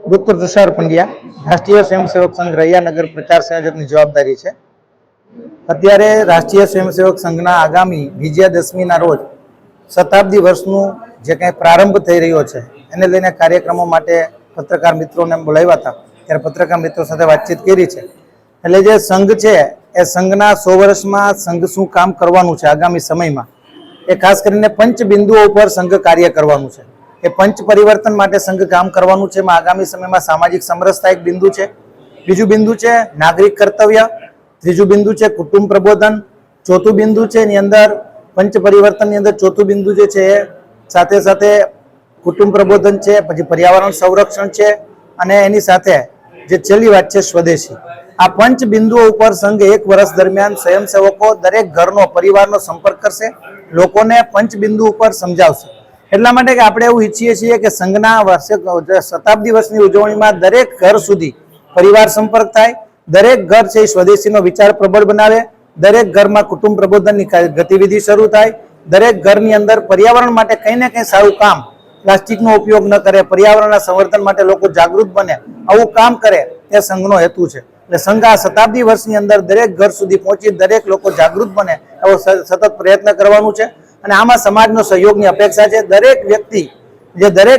Doctor Tushar Pandya, રાષ્ટ્રીય સ્વયંસેવક સંઘ રૈયાનગર પ્રચાર સંયોજકની જવાબદારી છે. અત્યારે રાષ્ટ્રીય સ્વયંસેવક સંઘના આગામી વિજયાદશમીના રોજ શતાબ્દી વર્ષનું જે કંઈ પ્રારંભ થઈ રહ્યો છે એને લઈને કાર્યક્રમો માટે પત્રકાર મિત્રોને બોલાવ્યા હતા. ત્યારે પત્રકાર મિત્રો સાથે વાતચીત કરી છે. એટલે જે સંઘ છે એ સંઘના 100 વર્ષમાં સંઘ શું કામ કરવાનું છે આગામી સમયમાં, એ ખાસ કરીને પંચ બિંદુઓ ઉપર સંઘ કાર્ય કરવાનું છે. એ પંચ પરિવર્તન માટે સંઘ કામ કરવાનું છે. એમાં આગામી સમયમાં સામાજિક સમરસતા એક બિંદુ છે, બીજું બિંદુ છે નાગરિક કર્તવ્ય, ત્રીજું બિંદુ છે કુટુંબ પ્રબોધન, ચોથું બિંદુ છે એની અંદર પંચ પરિવર્તનની અંદર ચોથું બિંદુ જે છે એ સાથે સાથે કુટુંબ પ્રબોધન છે, પછી પર્યાવરણ સંરક્ષણ છે, અને એની સાથે જે છેલ્લી વાત છે સ્વદેશી. આ પંચ બિંદુઓ ઉપર સંઘ 1 વર્ષ દરમિયાન સ્વયંસેવકો દરેક ઘરનો પરિવારનો સંપર્ક કરશે, લોકોને પંચ બિંદુ ઉપર સમજાવશે. એટલા માટે કે આપણે એવું ઈચ્છીએ છીએ કે સંઘના શતાબ્દી વર્ષની ઉજવણીમાં દરેક ઘર સુધી પરિવાર સંપર્ક થાય, દરેક ઘર છે એ સ્વદેશીનો વિચાર પ્રબળ બનાવે, દરેક ઘરમાં કુટુંબ પ્રબોધનની ગતિવિધિ શરૂ થાય, દરેક ઘરની અંદર પર્યાવરણ માટે કંઈ ને કંઈ સારું કામ, પ્લાસ્ટિકનો ઉપયોગ ન કરે, પર્યાવરણના સંવર્ધન માટે લોકો જાગૃત બને, આવું કામ કરે એ સંઘનો હેતુ છે. એટલે સંઘ આ શતાબ્દી વર્ષની અંદર દરેક ઘર સુધી પહોંચી દરેક લોકો જાગૃત બને એવો સતત પ્રયત્ન કરવાનું છે. અને આમાં સમાજનો સહયોગની અપેક્ષા છે. દરેક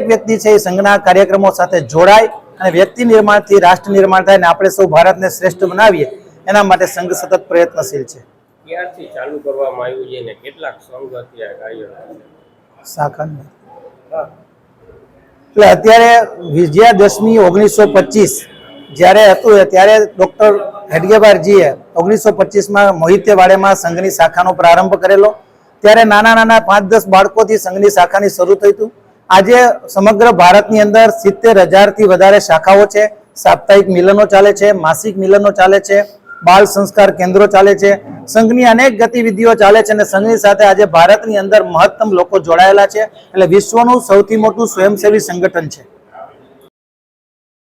વ્યક્તિ છે એ સંઘના કાર્યક્રમો સાથે જોડાય અને વ્યક્તિ નિર્માણથી રાષ્ટ્ર નિર્માણ થાય અને આપણે સૌ ભારતને શ્રેષ્ઠ બનાવીએ એના માટે સંઘ સતત પ્રયત્નશીલ છે. ક્યારથી ચાલુ કરવામાં આવ્યું છે અને કેટલાક સંઘ અત્યારે કાર્યરત છે? શાખા એટલે અત્યારે વિજયાદશમી 1925 જ્યારે હતું ત્યારે ડૉક્ટર હેડગેવારજીએ 1925માં મોહિતેવાડેમાં સંઘની શાખાનો પ્રારંભ કરેલો. ત્યારે નાના 5-10 બાળકોથી સંઘની શાખાની શરૂ થઈ હતું. આજે સમગ્ર ભારતની અંદર 70,000થી વધારે શાખાઓ છે. સાપ્તાહિક મિલનો ચાલે છે, માસિક મિલનો ચાલે છે, બાળ સંસ્કાર કેન્દ્રો ચાલે છે, સંઘની અનેક ગતિવિધિઓ ચાલે છે. અને સંઘની સાથે આજે ભારતની અંદર મહત્તમ લોકો જોડાયેલા છે. એટલે વિશ્વનું સૌથી મોટું સ્વયંસેવી સંગઠન છે.